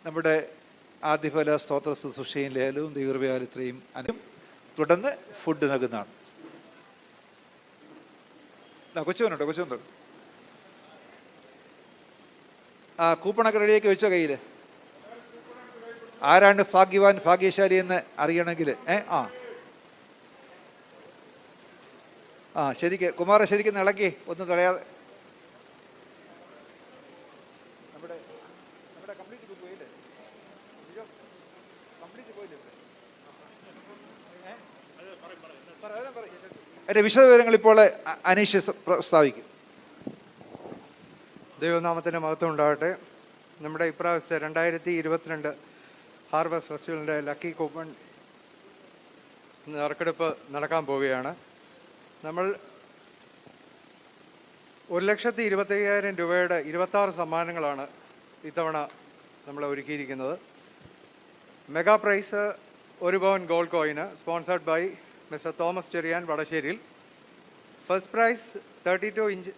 നമ്മുടെ ആദ്യഫല സ്തോത്ര ശുശ്രൂഷയും ലേലവും ദൈവകൃപയാൽ ഇത്രയും തുടർന്ന് ഫുഡ് നൽകുന്നതാണ്. കൊച്ചുവനുണ്ടോ? കൊച്ചുണ്ടോ? ആ കൂപ്പണൊക്കെ റെഡിയാക്കി വെച്ചോ കയ്യിൽ. ആരാണ് ഭാഗ്യവാൻ ഭാഗ്യശാലി എന്ന് അറിയണമെങ്കിൽ ശരിക്ക് കുമാര ശരിക്കും ഇളക്കി ഒന്നും തടയാതെ. അതിൻ്റെ വിശദവിവരങ്ങൾ ഇപ്പോൾ അനീഷ് പ്രസ്താവിക്കും. ദൈവനാമത്തിൻ്റെ മഹത്വം ഉണ്ടാകട്ടെ. നമ്മുടെ ഇപ്രാവശ്യത്തെ 2022 ഹാർവസ്റ്റ് ഫെസ്റ്റിവലിൻ്റെ ലക്കി കൂപ്പൺ നറുക്കെടുപ്പ് നടക്കാൻ പോവുകയാണ്. നമ്മൾ 1,25,000 രൂപയുടെ 26 സമ്മാനങ്ങളാണ് ഇത്തവണ നമ്മൾ ഒരുക്കിയിരിക്കുന്നത്. മെഗാ പ്രൈസ് 1 പവൻ ഗോൾഡ് കോയിന് sponsored by Mister Thomas Cheriyan Vadasseril. First prize 32 inch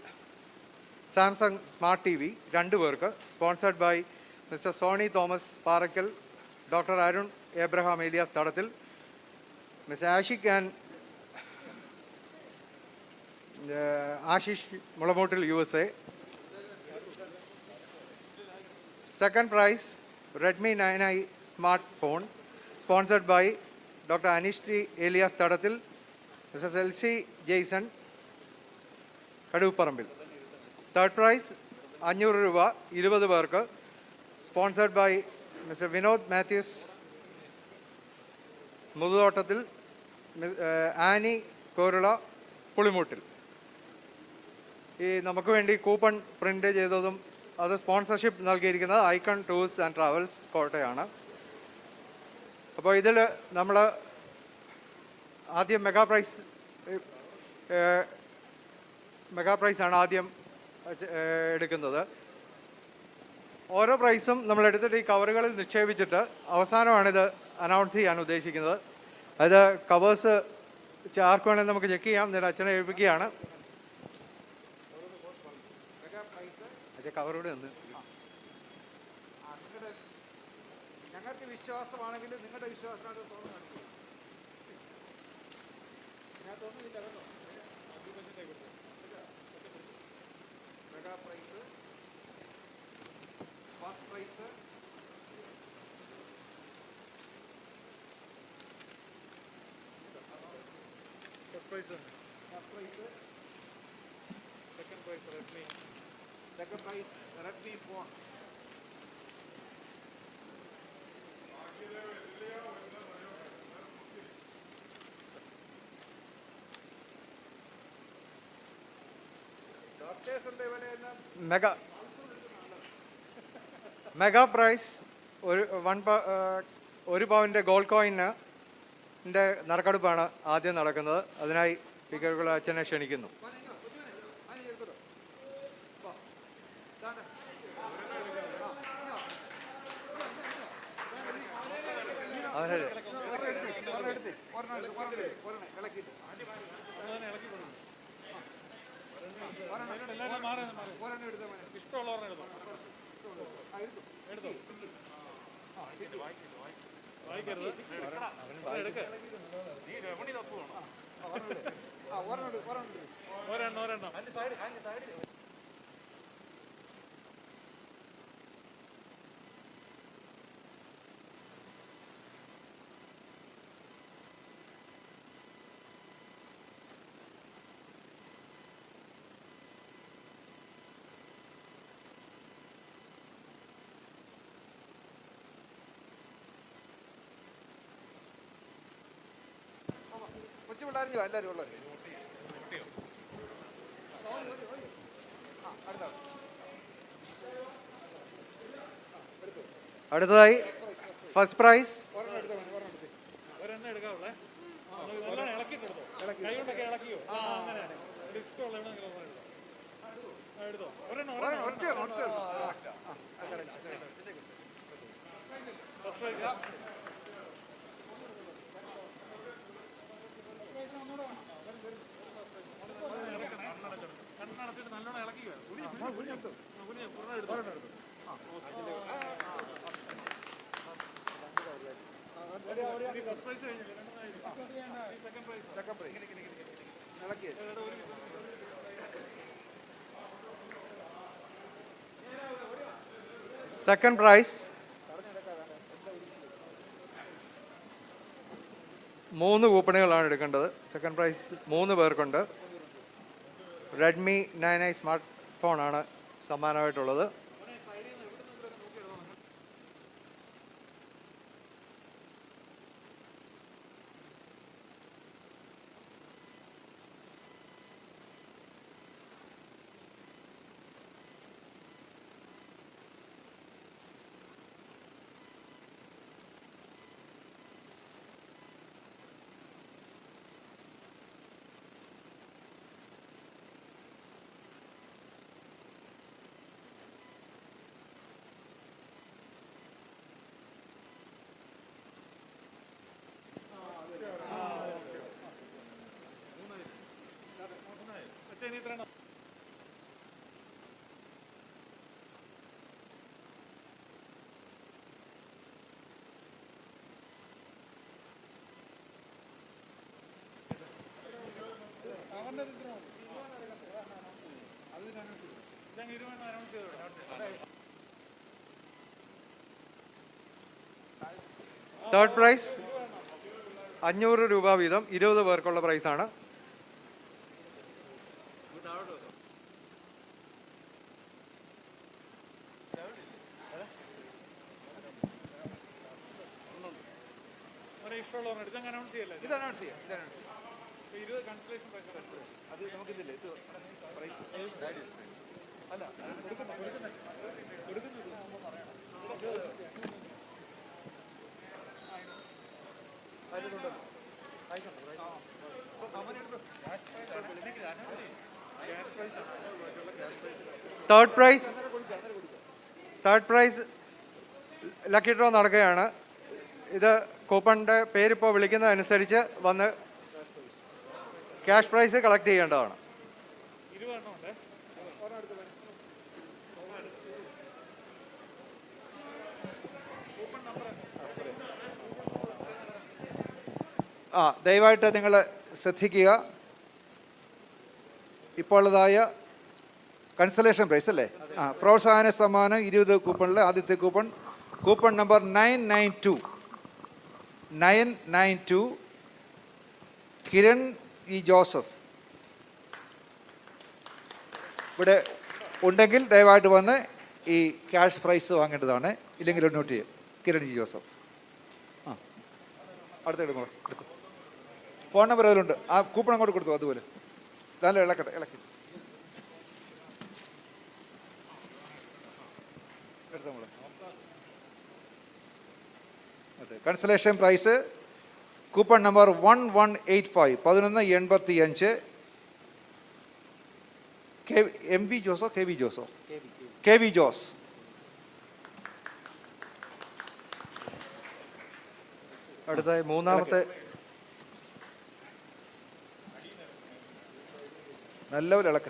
Samsung smart TV 2 പേർക്ക് sponsored by Mister Sony Thomas Parackal, doctor Arun Abraham Elias Thadathil, Mister Ashish Mulamoottil USA. Second prize Redmi 9i smart phone sponsored by doctor Aneesh T Elias Thadathil, Mister Elsy Jaison Kaduparambil. Third prize 500 രൂപ 20 പേർക്ക് sponsored by Mister Vinod Mathews Muthuthottathil, Annie കോരുള പുളിമൂട്ടിൽ. ഈ നമുക്ക് വേണ്ടി coupon print ചെയ്തതും അത് sponsorship നൽകിയിരിക്കുന്നത് icon tours and travels കോട്ടയാണ്. അപ്പോൾ ഇതിൽ നമ്മൾ ആദ്യം മെഗാ പ്രൈസാണ് ആദ്യം എടുക്കുന്നത്. ഓരോ പ്രൈസും നമ്മൾ എടുത്തിട്ട് ഈ കവറുകളിൽ നിക്ഷേപിച്ചിട്ട് അവസാനമാണിത് അനൗൺസ് ചെയ്യാൻ ഉദ്ദേശിക്കുന്നത്. അത് കവേഴ്സ് ആർക്ക് വേണമെങ്കിൽ നമുക്ക് ചെക്ക് ചെയ്യാം. എന്നിട്ട് അച്ഛനെ ഏൽപ്പിക്കുകയാണ്. കവറോട് നിന്ന് ഞങ്ങൾക്ക് വിശ്വാസമാണെങ്കിൽ നിങ്ങളുടെ വിശ്വാസമാണ് mega prize, first prize, second prize Redmi phone. Mega prize 1 പവൻ്റെ ഗോൾഡ് കോയിന് നറുക്കെടുപ്പാണ് ആദ്യം നടക്കുന്നത്. അതിനായി സ്പീക്കറുകൾ അച്ഛനെ ക്ഷണിക്കുന്നു. കൊച്ചു പിള്ളേരിഞ്ഞു എല്ലാവരും ഉള്ളത്. അടുത്തതായി ഫസ്റ്റ് പ്രൈസ് സെക്കൻഡ് പ്രൈസ് 3 കൂപ്പണുകളാണ് എടുക്കേണ്ടത്. സെക്കൻഡ് പ്രൈസ് 3 പേർക്കുണ്ട്. റെഡ്മി 9i സ്മാർട്ട് ഫോണാണ് സമ്മാനമായിട്ടുള്ളത്. തേർഡ് പ്രൈസ് 500 രൂപ വീതം 20 പേർക്കുള്ള പ്രൈസാണ്. തേർഡ് പ്രൈസ് ലക്കി ഡ്രോ നടക്കുകയാണ്. ഇത് കൂപ്പണിൻ്റെ പേരിപ്പോൾ വിളിക്കുന്നതനുസരിച്ച് വന്ന് ക്യാഷ് പ്രൈസ് കളക്ട് ചെയ്യേണ്ടതാണ്. ദയവായിട്ട് നിങ്ങൾ ശ്രദ്ധിക്കുക. ഇപ്പോൾ ഉള്ളതായ കൺസലേഷൻ പ്രൈസ് അല്ലേ, പ്രോത്സാഹന സമ്മാനം 20 കൂപ്പണിൽ ആദ്യത്തെ coupon number 992 Kiran E Joseph ഇവിടെ ഉണ്ടെങ്കിൽ ദയവായിട്ട് വന്ന് ഈ ക്യാഷ് പ്രൈസ് വാങ്ങേണ്ടതാണ്. ഇല്ലെങ്കിൽ നോട്ട് ചെയ്യും. Kiran E Joseph. അടുത്തെടുക്കോ, എടുത്തു. ഫോൺ നമ്പർ അതിലുണ്ട്. ആ കൂപ്പൺ അങ്ങോട്ട് കൊടുത്തു. അതുപോലെ നല്ല ഇളക്കി എടുത്ത നമ്മൾ അതെ. Consolation prize coupon number 1185 1185 M V ജോസോ കെ വി ജോസ്. അടുത്ത മൂന്നാമത്തെ നല്ലപോലെ ഇളക്ക.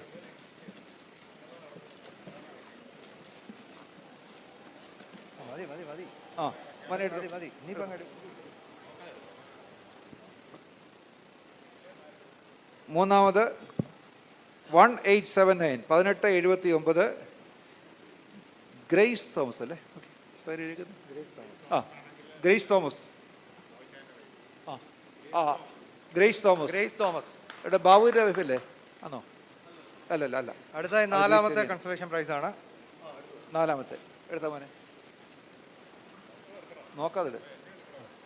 മൂന്നാമത് 1879 1879 ഗ്രേസ് തോമസ് അല്ലേ? Grace Thomas. ഗ്രേസ് തോമസ് ഇവിടെ ബാബുവിൻ്റെ വൈഫല്ലേ? ആണോ? അല്ല. അടുത്തായി നാലാമത്തെ കൺസലേഷൻ പ്രൈസ് ആണ്. നാലാമത്തെ എടുത്ത മോനെ നോക്കാതെ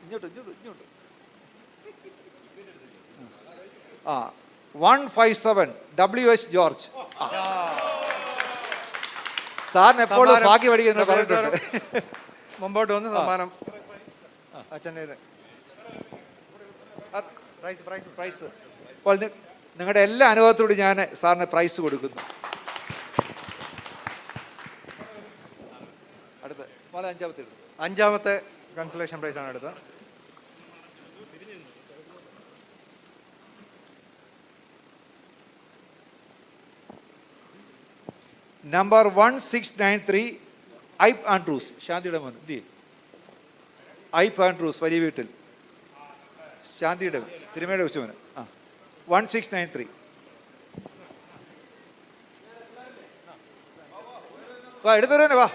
ഇങ്ങോട്ട് 157 WH ജോർജ്. സാറിന് എപ്പോഴും ബാക്കി പഠിക്കുന്ന പറഞ്ഞിട്ടുണ്ട്. മുമ്പോട്ട് വന്ന് സമ്മാനം അച്ഛൻ്റെ പ്രൈസ്. അപ്പോൾ നിങ്ങളുടെ എല്ലാ അനുഭവത്തോടും ഞാൻ സാറിന് പ്രൈസ് കൊടുക്കുന്നു. അടുത്ത അഞ്ചാമത്തെ കൺസലേഷൻ പ്രൈസ് ആണ് അടുത്ത. Number 1693 Iype Andrews. ശാന്തിയുടെ മോൻ ഐപ്പ് ആൻഡ്രൂസ് വലിയ വീട്ടിൽ ശാന്തിയുടെ തിരുമേയുടെ ഉച്ചമന്. ആ 1693. വാ എടുത്തരനെ വാ.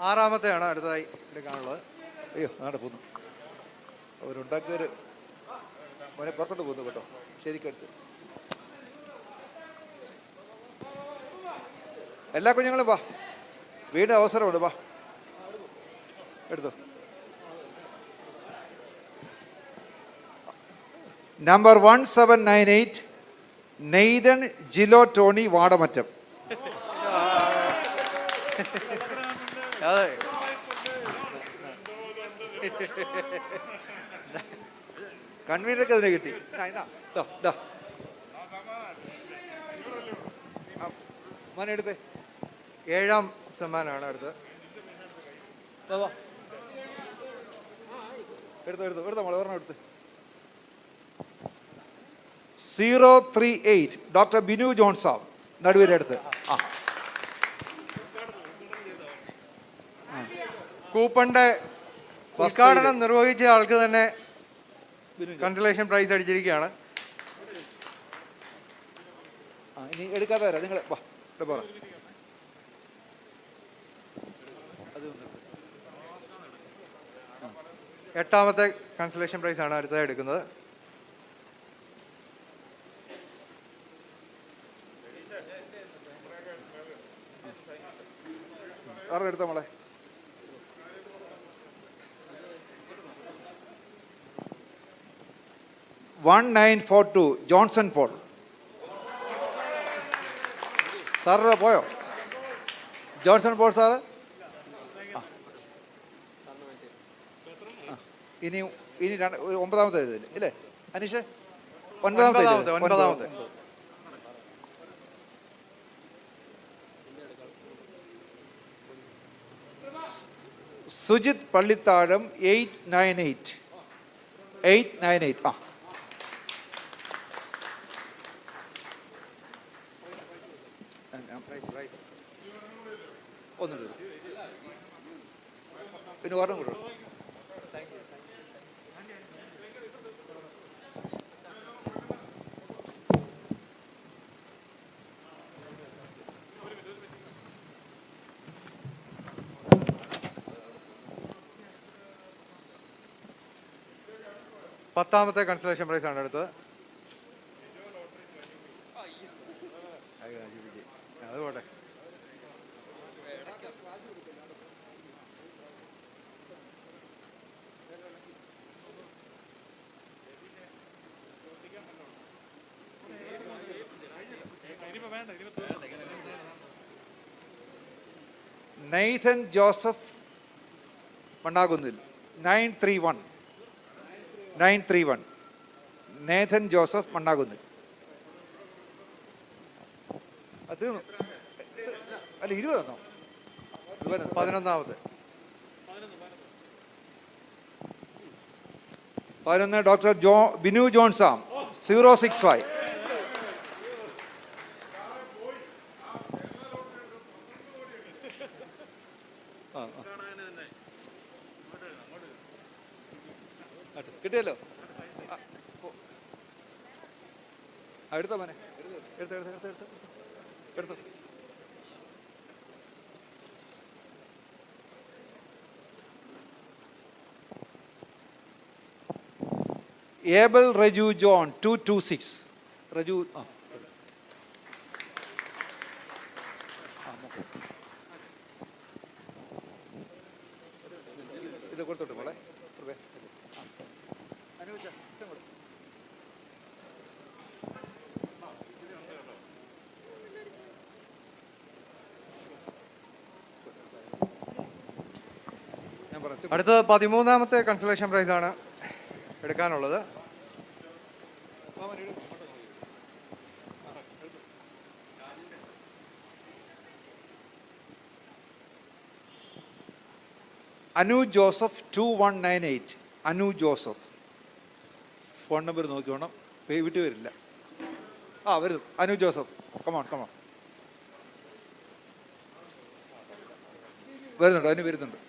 ആറാമത്തെയാണ് അടുത്തതായി എടുക്കാനുള്ളത്. അയ്യോ നാടെ പോന്നു. അവരുണ്ടാക്കിയൊരു മോനെ പുറത്തോട്ട് പോന്നു കേട്ടോ. ശരിക്കടുത്ത് എല്ലാ കുഞ്ഞുങ്ങളും വാ, വീണ്ടും അവസരമുണ്ട്, വാ എടുത്തോ. നമ്പർ 1798 നെയ്തൻ ജിലോ ടോണി വാടമറ്റം. അതെ, കൺവീനർക്ക് അതിനെ കിട്ടി. മോനെ എടുത്തേ. 7ാം സമ്മാനമാണ് അടുത്ത്. എടുത്തോ മോളെ, ഒരെണ്ണം എടുത്ത്. 038 ഡോക്ടർ ബിനു ജോൺസാം നടുവരെ അടുത്ത്. ആ കൂപ്പണിന്റെ ഉദ്ഘാടനം നിർവഹിച്ച ആൾക്ക് തന്നെ കൺസലേഷൻ പ്രൈസ് അടിച്ചിരിക്കുകയാണ്. ഇനി എടുക്കാതെ വരാം നിങ്ങൾ. വാ പറ. 8ാമത്തെ കൺസലേഷൻ പ്രൈസ് ആണ് അടുത്തതായി എടുക്കുന്നത്. എടുത്ത മോളെ. $1942 ജോൺസൺ പോൾ. സാറ് പോയോ ജോൺസൺ പോൾ സാറ്? ഇനി 9ാമത്തെ ഇല്ലേ അനീഷ്? 9ാമത്തെ. സുജിത് പള്ളിത്താഴം 898. ആ ഒന്നുണ്ട്. പിന്നെ ഓർമ്മ കൂട്ടോ. പത്താമത്തെ കൺസലേഷൻ പ്രൈസ് ആണ് അടുത്തത്. അത് പോട്ടെ. Nathan Joseph Mannakunnil 931 Nathan Joseph Mannakunnil. അത് അല്ല 20 തന്നോ? 11ാമത്തെ 11 ഡോക്ടർ ബിനു ജോൺസാം 065. കിട്ടിയല്ലോ. എടുത്തോ മോനെ, എടുത്തോ. Abel Reju John 226. റജു ഇത് കൊടുത്തോട്ട് മോളെ. അടുത്തത് 13ാമത്തെ കൺസലേഷൻ പ്രൈസ് ആണ് എടുക്കാനുള്ളത്. Anu Joseph 2198. Anu Joseph. Phone number നോക്കിക്കോണം, വിട്ടു വരില്ല. വരുന്നു. Anu Joseph, come on. വരുന്നുണ്ട്.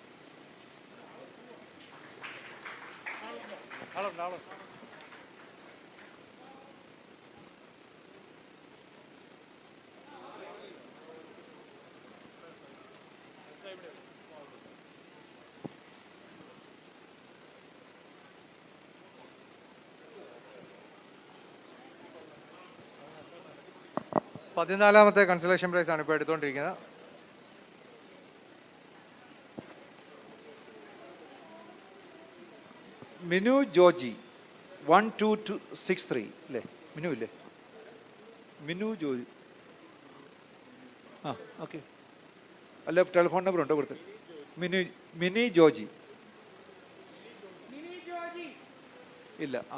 14ാമത്തെ കൺസലേഷൻ പ്രൈസ് ആണ് ഇപ്പോൾ എടുത്തുകൊണ്ടിരിക്കുന്നത്. മിനു ജോജി 12263 അല്ലേ? മിനു ഇല്ലേ? മിനു ജോജി. ആ ഓക്കെ. അല്ല ടെലിഫോൺ നമ്പർ ഉണ്ടോ കൊടുത്ത്? മിനി ജോജി ഇല്ല. ആ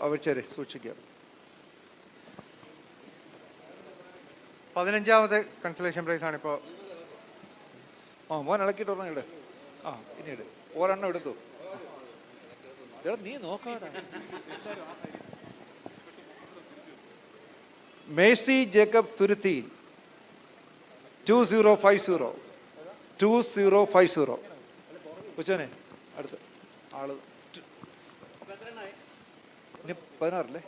അവർ ശരി, സൂക്ഷിക്കാം. 15ാമത്തെ കൺസലേഷൻ പ്രൈസ് ആണ് ഇപ്പോൾ. മോൻ ഇളക്കിയിട്ട് പറഞ്ഞ ഇവിടെ. ഇനി ഇട്. ഒരെണ്ണം എടുത്തു. നീ നോക്കാടാ. മേഴ്സി ജേക്കബ് തുരുത്തി 2050 ഉച്ചനെ അടുത്ത് ആള്. ഇനി 16 അല്ലേ?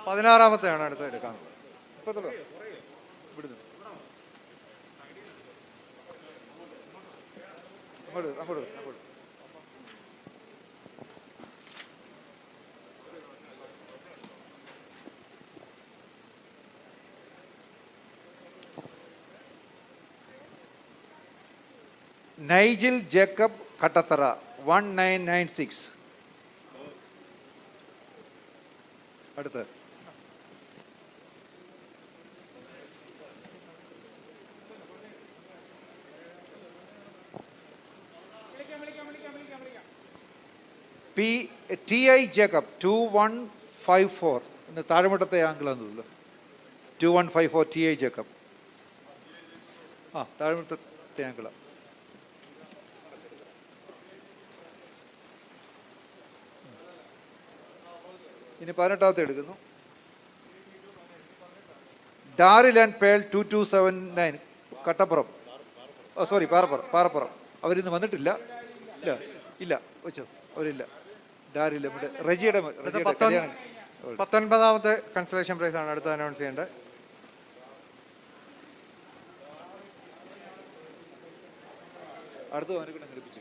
16ാമത്തെയാണ് അടുത്ത് എടുക്കാൻ. ഇവിടുന്ന് അങ്ങോട്ട്. നൈജിൽ ജേക്കബ് കട്ടത്തറ 1996 അടുത്ത്. TI ജേക്കബ് 2154 ഇന്ന് താഴെമുട്ടത്തെ ആംഗിളാന്ന് തോന്നുന്നു. 2154 TI ജേക്കബ്. താഴെമുട്ടത്തെ ആംഗിളാണ്. ഇനി 18ാമത്തെ എടുക്കുന്നു. Darryl and Pearl 2279 Kattappuram. Sorry, Parappuram. അവരിന്ന് വന്നിട്ടില്ല. ഇല്ല വെച്ചോ, അവരില്ല. ഡാരിൽ നമ്മുടെ റജിയുടെ കല്യാണം. 19ാമത്തെ കൺസലേഷൻ പ്രൈസ് ആണ് അടുത്ത് അനൗൺസ് ചെയ്യേണ്ടത്. അടുത്ത് അവനെ ഘടിപ്പിച്ചു.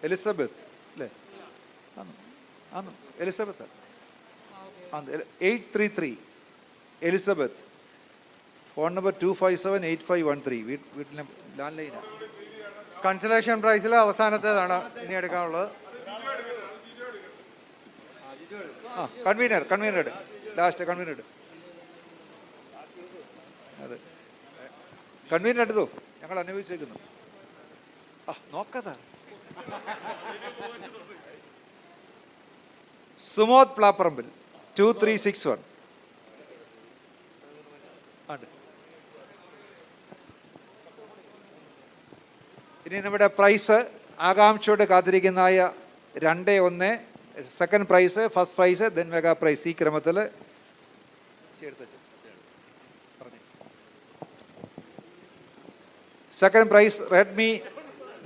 എലിസബത്ത് അല്ലേ? Elizabeth 833 Elizabeth. Phone number 2578513. വീട്ടിലെ ലാൻഡ് ലൈനാണ്. കൺസലേഷൻ പ്രൈസിൽ അവസാനത്തേതാണ് ഇനി എടുക്കാനുള്ളത്. Convener last convener. അതെ, കൺവീനർ എടുത്തോ, ഞങ്ങൾ അനുഭവിച്ചേക്കുന്നു. നോക്കതാ. സുമോദ് പ്ലാപ്പറമ്പിൽ 2361. ഇനി നമ്മുടെ പ്രൈസ് ആകാംക്ഷയോടെ കാത്തിരിക്കുന്നതായ 2-1 second prize, first prize, then mega prize. ഈ ക്രമത്തിൽ second prize Redmi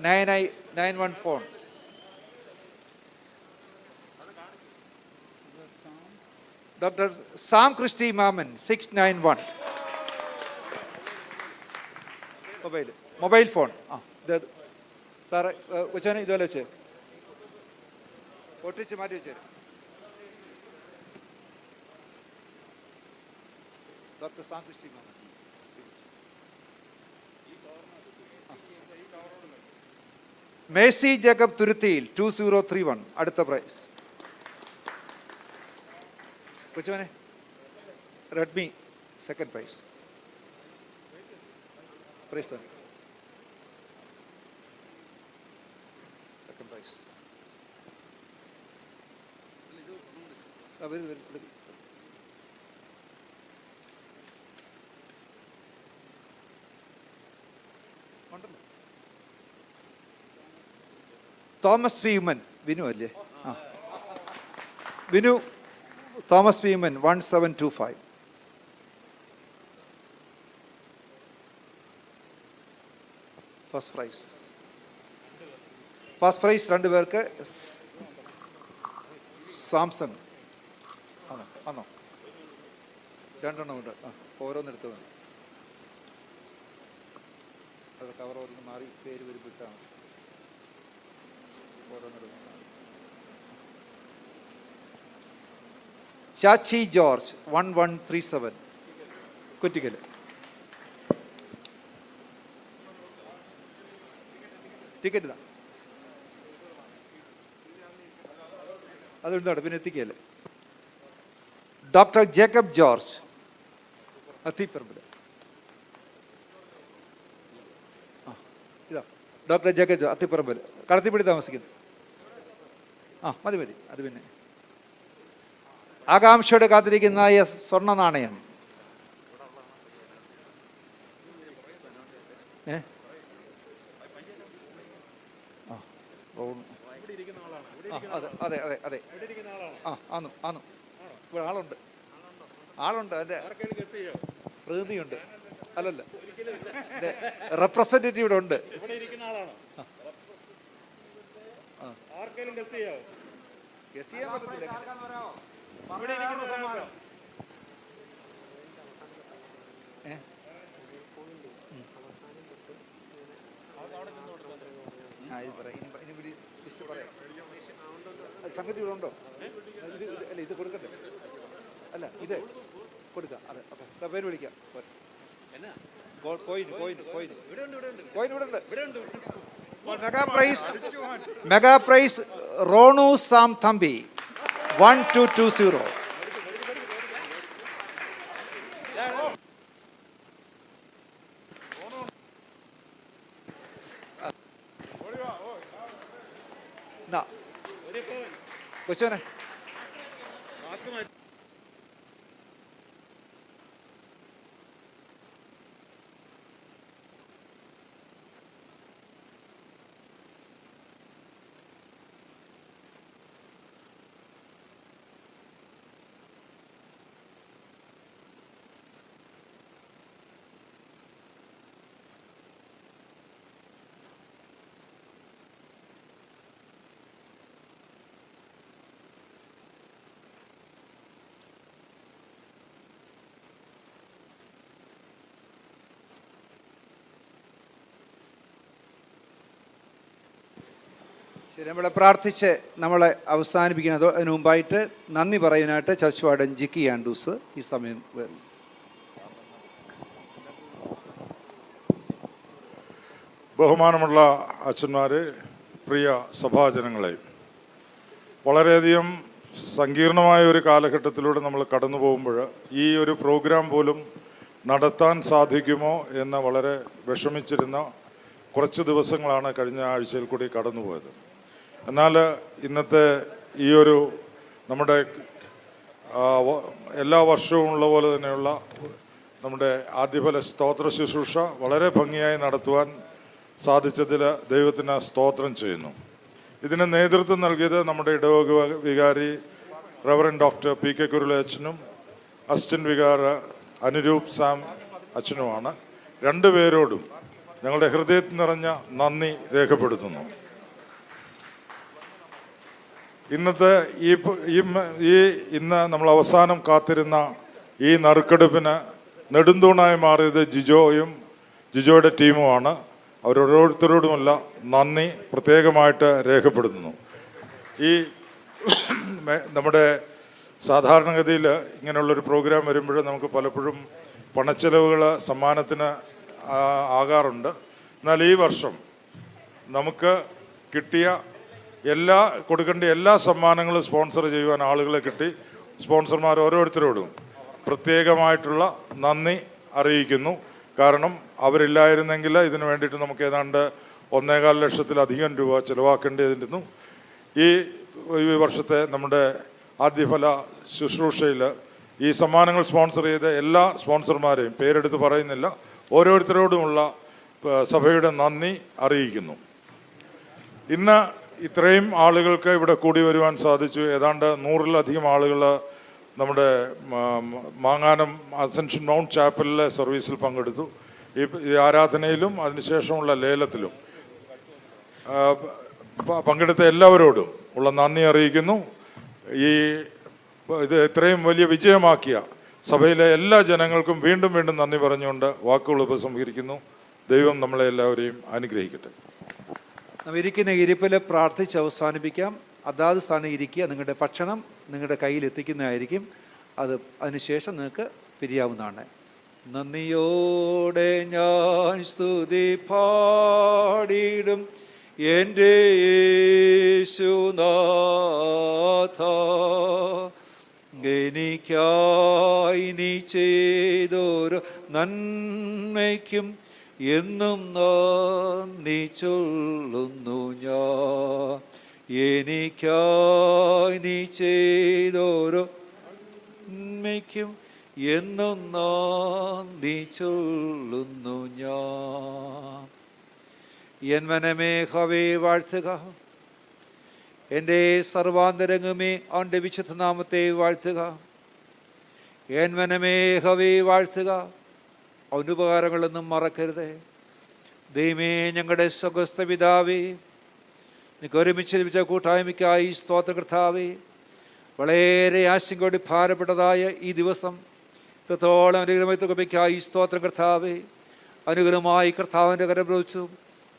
991 phone. Doctor Sam Christy Mammen 691 mobile phone. Sir കൊച്ചാനെ ഇതുപോലെ വെച്ച് പൊട്ടിച്ച് മാറ്റി വെച്ചേരും. Doctor Sam Christy Mammen. Mercy Jacob Thuruthiyil 2031 അടുത്ത പ്രൈസ്. കൊച്ചുമോനെ റെഡ്മി സെക്കൻഡ് പ്രൈസ്. പ്രൈസ് തന്നെ സെക്കൻഡ് പ്രൈസ്. ഉണ്ടല്ലോ. തോമസ് ഫ്യൂമൻ വിനു അല്ലേ? വിനു തോമസ് ഫ്യൂമൻ 1725. First prize. ഫസ്റ്റ് പ്രൈസ് 2 പേർക്ക് സാംസങ് ആണോ ആണോ? 2 എണ്ണം ഉണ്ട്. ഓരോന്നെടുത്ത് വേണം. അത് കവർ ഓരോന്ന് മാറി പേര് വരുമ്പോഴാണ് ഓരോന്നെടുത്ത്. ചാച്ചി ജോർജ് 1137 കുറ്റിക്കൽ. ടിക്കറ്റ് ഇതാ, അതുകൊണ്ടാണ് പിന്നെ എത്തിക്കല്ലേ. Doctor Jacob George Athiparambil. ഇതാ doctor Jacob George Athiparambil, Kalathipadi താമസിക്കുന്നു. മതി മതി. അത് പിന്നെ ആകാംക്ഷയോടെ കാത്തിരിക്കുന്ന സ്വർണ്ണ നാണയം. അതെ അതെ അതെ. ആന്നു ആന്നു. ഇവിടെ ആളുണ്ട്, ആളുണ്ട്. അതിൻ്റെ പ്രതിനിധിയുണ്ട്. അല്ലല്ല, റെപ്രസെൻറ്റേറ്റീവ് ഇവിടെ ഉണ്ട്. ഗസ് ചെയ്യാൻ പറ്റത്തില്ല. സംഗതി ഇവിടെ ഉണ്ടോ? അല്ല ഇത് കൊടുക്കട്ടെ. അല്ല ഇത് കൊടുക്കാം. അതെ അപ്പം പേര് വിളിക്കാം. കോയിൻ കോയിൻ കോയിൻ കോയിൻ ഇവിടെ ഉണ്ട്. Mega prize Ronu Sam Thampi 1220. കൊച്ചോനെ ശരി, നമ്മളെ പ്രാർത്ഥിച്ച് നമ്മളെ അവസാനിപ്പിക്കുന്നത്. അതിനു മുമ്പായിട്ട് നന്ദി പറയാനായിട്ട് ചർച്ച് വാർഡൻ ജിക്കി ആൻഡ്രൂസ് ഈ സമയം വരുന്നു. ബഹുമാനമുള്ള അച്ഛന്മാരെ, പ്രിയ സഭാജനങ്ങളെ, വളരെയധികം സങ്കീർണമായ ഒരു കാലഘട്ടത്തിലൂടെ നമ്മൾ കടന്നു പോകുമ്പോൾ ഈ ഒരു പ്രോഗ്രാം പോലും നടത്താൻ സാധിക്കുമോ എന്ന് വളരെ വിഷമിച്ചിരുന്ന കുറച്ച് ദിവസങ്ങളാണ് കഴിഞ്ഞ ആഴ്ചയിൽ കൂടി കടന്നുപോയത്. എന്നാൽ ഇന്നത്തെ ഈ ഒരു നമ്മുടെ എല്ലാ വർഷവും ഉള്ള പോലെ തന്നെയുള്ള നമ്മുടെ ആദ്യഫല സ്തോത്ര ശുശ്രൂഷ വളരെ ഭംഗിയായി നടത്തുവാൻ സാധിച്ചതിൽ ദൈവത്തിന് സ്തോത്രം ചെയ്യുന്നു. ഇതിന് നേതൃത്വം നൽകിയത് നമ്മുടെ ഇടവക വികാരി റവറൻ ഡോക്ടർ PK കുരുള അച്ഛനും അസിസ്റ്റന്റ് വികാർ അനുരൂപ് സാം അച്ഛനുമാണ്. രണ്ടുപേരോടും ഞങ്ങളുടെ ഹൃദയത്തിൽ നിറഞ്ഞ നന്ദി രേഖപ്പെടുത്തുന്നു. ഇന്നത്തെ ഇന്ന് നമ്മൾ അവസാനം കാത്തിരുന്ന ഈ നറുക്കെടുപ്പിന് നെടുന്തൂണായി മാറിയത് ജിജോയുടെ ടീമുമാണ്. അവരോരോരുത്തരോടുമല്ല നന്ദി പ്രത്യേകമായിട്ട് രേഖപ്പെടുത്തുന്നു. ഈ നമ്മുടെ സാധാരണഗതിയിൽ ഇങ്ങനെയുള്ളൊരു പ്രോഗ്രാം വരുമ്പോൾ നമുക്ക് പലപ്പോഴും പണച്ചെലവുകൾ സമ്മാനത്തിന് ആകാറുണ്ട്. എന്നാൽ ഈ വർഷം നമുക്ക് കിട്ടിയ കൊടുക്കേണ്ട എല്ലാ സമ്മാനങ്ങളും സ്പോൺസർ ചെയ്യുവാൻ ആളുകളെ കിട്ടി. സ്പോൺസർമാർ ഓരോരുത്തരോടും പ്രത്യേകമായിട്ടുള്ള നന്ദി അറിയിക്കുന്നു. കാരണം അവരില്ലായിരുന്നെങ്കിൽ ഇതിനു വേണ്ടിയിട്ട് നമുക്ക് ഏതാണ്ട് 1.25 ലക്ഷത്തിലധികം രൂപ ചിലവാക്കേണ്ടിയിരുന്നു. ഈ വർഷത്തെ നമ്മുടെ ആദ്യഫല ശുശ്രൂഷയിൽ ഈ സമ്മാനങ്ങൾ സ്പോൺസർ ചെയ്ത എല്ലാ സ്പോൺസർമാരെയും പേരെടുത്ത് പറയുന്നില്ല, ഓരോരുത്തരോടുമുള്ള സഭയുടെ നന്ദി അറിയിക്കുന്നു. ഇന്ന് ഇത്രയും ആളുകൾക്ക് ഇവിടെ കൂടി വരുവാൻ സാധിച്ചു. ഏതാണ്ട് 100-ലധികം ആളുകൾ നമ്മുടെ മാങ്ങാനം അസെൻഷൻ മൗണ്ട് ചാപ്പലിലെ സർവീസിൽ പങ്കെടുത്തു. ഈ ആരാധനയിലും അതിനുശേഷമുള്ള ലേലത്തിലും പങ്കെടുത്ത എല്ലാവരോടും ഉള്ള നന്ദി അറിയിക്കുന്നു. ഇത് ഇത്രയും വലിയ വിജയമാക്കിയ സഭയിലെ എല്ലാ ജനങ്ങൾക്കും വീണ്ടും വീണ്ടും നന്ദി പറഞ്ഞുകൊണ്ട് വാക്കുകൾ ഉപസംഹരിക്കുന്നു. ദൈവം നമ്മളെ എല്ലാവരെയും അനുഗ്രഹിക്കട്ടെ. നാം ഇരിക്കുന്ന ഇരിപ്പിൽ പ്രാർത്ഥിച്ച് അവസാനിപ്പിക്കാം. അതാത് സ്ഥാനം ഇരിക്കുക. നിങ്ങളുടെ ഭക്ഷണം നിങ്ങളുടെ കയ്യിൽ എത്തിക്കുന്നതായിരിക്കും. അതിനുശേഷം നിങ്ങൾക്ക് പിരിയാവുന്നതാണ്. നന്ദിയോടെ ഞാൻ സ്തുതി പാടിടും എൻ്റെ യേശുനാഥ, എനിക്കായി നീ ചെയ്തൊരു നന്മയ്ക്കും എന്നും നന്ദി ചൊല്ലുന്നു ഞാൻ. എനിക്കായി നീ ചെയ്തൊരു നന്മയ്ക്കും എന്നും നന്ദി ചൊല്ലുന്നു ഞാൻ. എൻ മനമേ ഹവേ വാഴ്ത്തുക, എൻ്റെ സർവാന്തരംഗമേ അവൻ്റെ വിശുദ്ധ നാമത്തെ വാഴ്ത്തുക. എൻ മനമേ ഹവേ വാഴ്ത്തുക, അവൻ്റെ ഉപകാരങ്ങളൊന്നും മറക്കരുത്. ദൈവമേ, ഞങ്ങളുടെ സ്വസ്ഥ പിതാവേ, നിങ്ങൾക്ക് ഒരുമിച്ച് ലഭിച്ച കൂട്ടായ്മയ്ക്കായി സ്തോത്ര കർത്താവേ. വളരെ ആശങ്കയോട് ഭാരപ്പെട്ടതായ ഈ ദിവസം ഇത്രത്തോളം അനുഗ്രഹമായി തുകയ്ക്കായി സ്തോത്ര കർത്താവേ. അനുഗ്രഹമായി കർത്താവിൻ്റെ കരം പ്രവചിച്ചു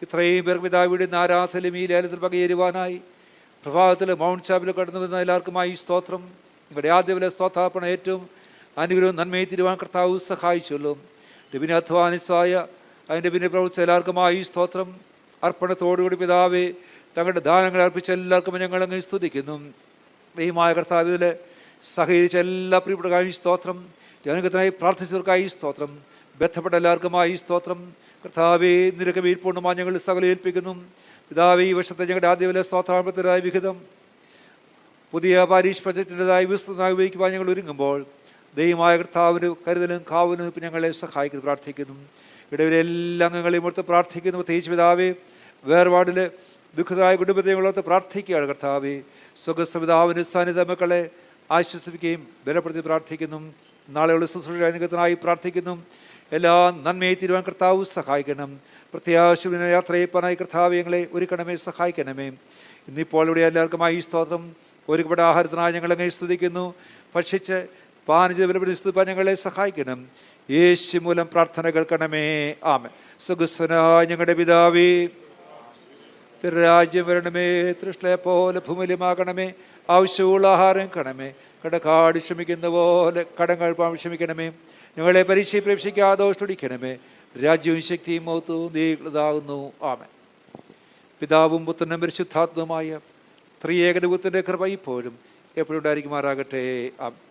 ഇത്രയും പേർ പിതാവിയുടെ ആരാധനയിലും ഈ ലേലത്തിൽ പകരുവാനായി പ്രഭാതത്തിൽ മൗണ്ട് ചാപ്പിൽ കടന്നു വരുന്ന എല്ലാവർക്കുമായി സ്തോത്രം. നിങ്ങളുടെ ആദ്യവിലെ സ്തോത്രാർപ്പണ ഏറ്റവും അനുഗ്രഹം നന്മയെ തിരുവാൻ കർത്താവ് സഹായിച്ചുള്ളൂ. പിന്നെ അധ്വാനിസായ അതിൻ്റെ പിന്നെ പ്രവർത്തിച്ച എല്ലാവർക്കുമായി സ്തോത്രം. അർപ്പണത്തോടുകൂടി പിതാവേ തങ്ങളുടെ ദാനങ്ങൾ അർപ്പിച്ച എല്ലാവർക്കും ഞങ്ങളങ്ങ് സ്തുതിക്കുന്നു. ദൈവമായ കർത്താവ് ഇതിൽ സഹകരിച്ച എല്ലാ പ്രിയപ്പെട്ട സ്തോത്രം. ജനകത്തിനായി പ്രാർത്ഥിച്ചവർക്കായി സ്തോത്രം. ബന്ധപ്പെട്ട എല്ലാവർക്കുമായി സ്തോത്രം. കർത്താവേ, നിരക്ക് വീഴ്പൂർണ്ണമായി ഞങ്ങൾ സകല ഏൽപ്പിക്കുന്നു. പിതാവേ, ഈ വർഷത്തെ ഞങ്ങളുടെ ആദ്യവിലെ സ്തോത്രാർപ്പണത്തിൻ്റെതായ വിഹിതം പുതിയ പാരീഷ് പ്രൊജക്റ്റിൻ്റെതായി വിസ്തൃതമായി ഉപയോഗിക്കുവാൻ ഞങ്ങൾ ഒരുങ്ങുമ്പോൾ ദൈവമായ കർത്താവിന് കരുതലും കാവലും ഇപ്പം ഞങ്ങളെ സഹായിക്കുന്നു പ്രാർത്ഥിക്കുന്നു. ഇടയിലെ എല്ലാ അംഗങ്ങളെയും ഓർത്ത് പ്രാർത്ഥിക്കുന്നു. പ്രത്യേകിച്ച് പിതാവേ, വേർപാടിൽ ദുഃഖിതരായ കുടുംബത്തെ ഓർത്ത് പ്രാർത്ഥിക്കുകയാണ് കർത്താവേ. സുഖസപിതാവിന് സാന്നിധ്യ മക്കളെ ആശ്വസിപ്പിക്കുകയും ബലപ്പെടുത്തി പ്രാർത്ഥിക്കുന്നു. നാളെയുള്ള ശുശ്രൂഷ അനുഗ്രഹത്തിനായി പ്രാർത്ഥിക്കുന്നു. എല്ലാ നന്മയെ തീരുവാൻ കർത്താവ് സഹായിക്കണം. പ്രത്യാശുവിനെ യാത്രയപ്പാനായി കർത്താവ് ഞങ്ങളെ ഒരുക്കണമേ, സഹായിക്കണമേ. ഇന്നിപ്പോൾ ഇവിടെ എല്ലാവർക്കുമായി സ്തോത്രം. ഒരുക്കപ്പെട്ട ആഹാരത്തിനായി ഞങ്ങളങ്ങനെ സ്തുതിക്കുന്നു. ഭക്ഷിച്ച് പാനിച്ച് ബലപ്പെടുത്തി ഞങ്ങളെ സഹായിക്കണം. യേശു മൂലം പ്രാർത്ഥന കേൾക്കണമേ. ആമേൻ. സുഖസ്വനായ ഞങ്ങളുടെ പിതാവേ, തിരുരാജ്യം വരണമേ, തൃഷ്ണയെ പോലെ ഭൂമിയിലുമാകണമേ. ആവശ്യമുള്ള ആഹാരം കണമേ. കടക്കാട് ക്ഷമിക്കുന്ന പോലെ കടങ്ങൾ ക്ഷമിക്കണമേ. ഞങ്ങളെ പരീക്ഷയിൽ പ്രവേശിക്കാതെ ദോഷടിക്കണമേ. രാജ്യവും ശക്തിയും മഹത്വവും നീളതാകുന്നു. ആമേൻ. പിതാവും പുത്രനും പരിശുദ്ധാത്മമായ ത്രിയേകദൈവത്തിന്റെ കൃപ ഇപ്പോഴും എപ്പോഴും ഉണ്ടായിരിക്കുമാറാകട്ടെ. ആമേൻ.